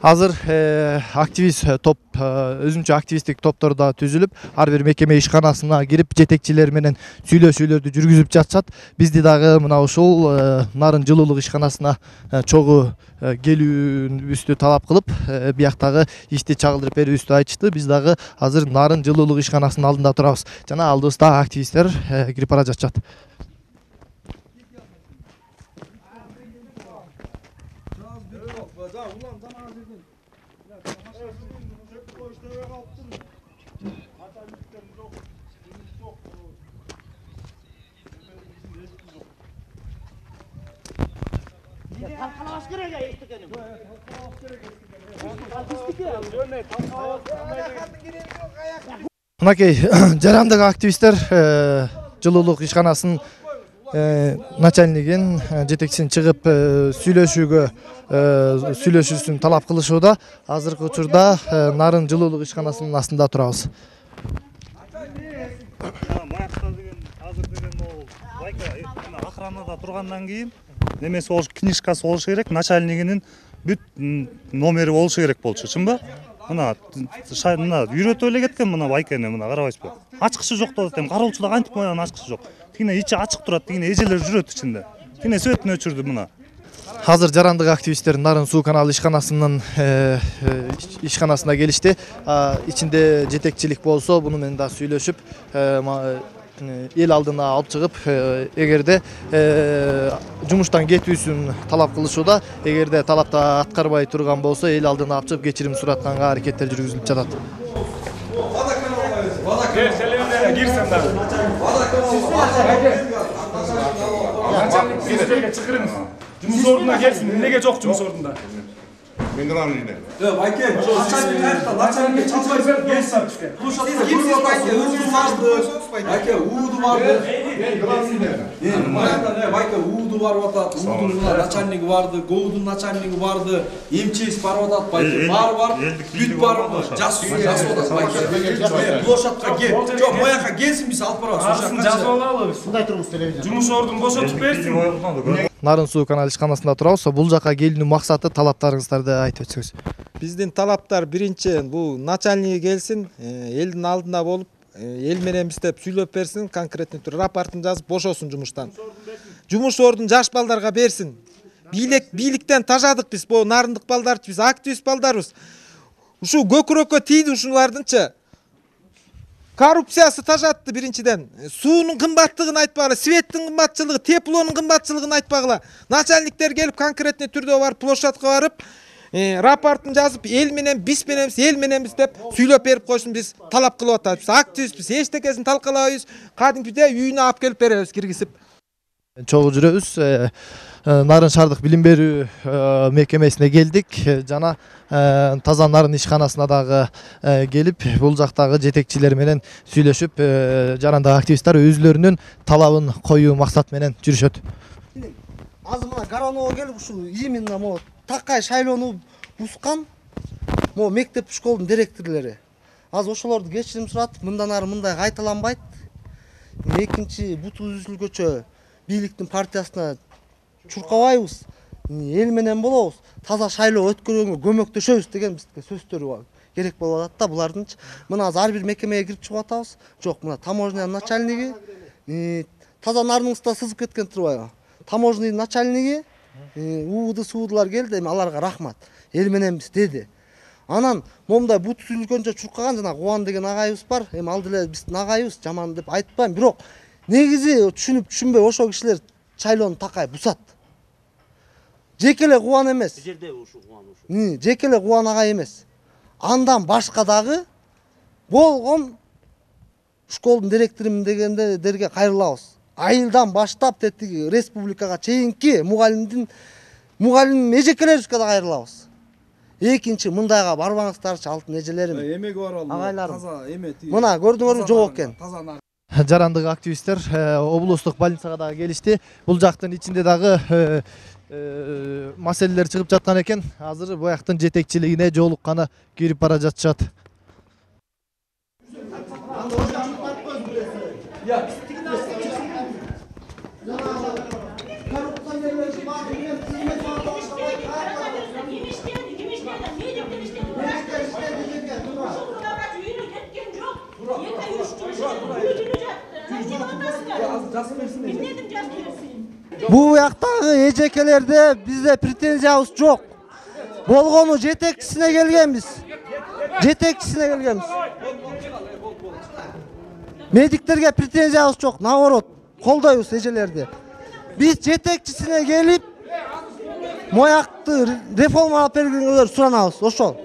Азыр активист топ, өзүнчө активисттик топтор да түзүлүп, ар бир мекеме ишканасына кирип, жетекчилер менен сүйлөшүүлөрдү жүргүзүп жатышат. Бизди дагы мына ушул Нарын жылуулук ишканасына чогуу келүүбүздү талап кылып, бияктагы ишти чагылдырып берүүбүздү айтышты. Биз дагы азыр Нарын жылуулук ишканасынын алдында турабыз. Жана алдыбызда активисттер кирип бара жатышат. Мынакей жарандык активисттер жылуулук ишканасынын начальнигин, жетекчисин чыгып сүйлөшүүсүн талап кылышууда. Азыркы учурда Нарын жылуулук ишканасынын астында турабыз. Охранада тургандан кийин немеси болуш, книжкасы болуш керек, начальнигинин бүт номери болушу керек болчу, чынбы? Мына үйрөтүп эле кеткен мына байкени, мына карабайсызбы? Ачкычы жок деп атам, кароолчуда кантип моян ачкычы жок. Тигине ичи ачык турат, тигине эжелер жүрөт ичинде. Тигине светін өчүрдү мына. Азыр жарандык активисттер Нарын суу каналы ишканасынын ишканасына келишти. Ичинде жетекчилик болсо, буну менен да сүйлөшүп, эл алдына алып чыгып, эгерде жумуштан кетүүсүн талап кылышууда. Эгерде талапты аткарбай турган болсо, эл алдына алып чыгып кечирим суратканга аракеттер жүргүзүлүп жатат. Жумуш ордуна келсин, эмнеге жок жумуш ордунда? Мен гана үйүнө. Байке, начальник кайякта? Начальник чалбай келсин. Сиз кимсиз байке? Өзүңүз барды. Байке, ууду барды. Байке, ууду барып атат. Уудун начальниги барды, ГОУдун начальниги барды, МЧС барып атат. Байке, бар. Бүт барбы? Жасып атат. Байке, площадка кел. Жок, мояка келсин, биз алып барабыз. Арсын жазып алалы биз. Мындай турбуз телевизор. Жумуш ордун бошотуп берсин. Нарын суу каналы ишканасында турабыз. Бул жака келүүнүн максаты, талаптарыңыздарды айтып өтсөңүз. Биздин талаптар биринчи бул начальниги келсин, элдин алдында болуп, эл менен биздеп сүйлөп берсин, конкретный тур рапортун жазып бошосун жумуштан. Жумуш ордун жаш балдарга берсин. Бийликтен тажадык биз, бу нарындык балдарчы, биз активист балдарбыз. Ушу көкүрөккө тийди ушулардынчы. Коррупциясы тажатты биринчиден. Суунун кымбаттыгын айтпагыла, светтин кымбатчылыгы, теплонун кымбатчылыгын айтпагыла. Начальниктер келип конкретный түрдө барып, площадка барып, рапортун жазып, эл менен биз деп сүйлөп берип койсун, биз талап кылып атабыз. Активистпиз, эчтекесин талкалабайбыз, кадимгидей үйүнө алып келип беребиз, киргизип. Чогуу жүрөбүз. Нарын шаардык билим берүү мекемесине келдик. Жана таза Нарын ишканасына дагы келип, бул жактагы жетекчилер менен сүйлөшүп, жарандык активисттер өзүлөрүнүн талабын коюу максат менен жүрүшөт. Азыр мына Гаранова келип, ушул именно могу такай шайлоону бускан могу мектеп школдун директорлори. Азыр ошолорду кечирим суратып, мындан ары мындай кайталанбайт. Экинчи буту үзүлгөчө бийликтин партиясына чуркабайбыз, эл менен болобуз, таза шайлоо өткөргөнгө көмөктөшөбүз деген бизге сөздөр керек болуп атат да булардынчы. Мына ар бир мекемеге кирип чыгып атабыз. Жок, мына таможня начальниги, таза нарыныңызда сызып кеткен турбайбы? Таможня начальниги, суудулар келди, эми аларга рахмат. Эл менен биз деди. Анан момундай бут сүйлгөнчө чуркаган жана Кубан деген агайыбыз бар. Эми ал деле биздин агайыбыз, жаман деп айтпайм, бирок негизи түшүнбөй ошол кишилер шайлоону такай бусат. Жекеле Кубан эмес. Жерде ушу Кубан ушу. Жекеле Кубан агай эмес. Андан башка дагы болгон школдун директорумун дегендерге кайрылабыз. Айылдан баштап тетиги республикага чейинки мугалим эжекелерибизге да кайрылабыз. Экинчи, мындайга барбаңыздарчы, алтын эжелерим. Эмеге баралы. Агайларым. Таза эме. Мына көрдүңөрбү, жок экен. Жарандык активисттер облустук больницага дагы келишти. Бул жактын ичинде дагы маселелер чыгып жаткан экен. Азыр буяктын жетекчилигине жолукканы кирип бара жатышат. Bu yaktagı ejekелерде bizde претензиябыз жок. Болгону жетекчисине келгенбиz. Жетекчисине келгенбиz. Медиктерге претензиябыз жок. Наоборот, колдойбуз эжелерди. Биз жетекчисине келип, моякты реформалап бергенге суранабыз, ошол.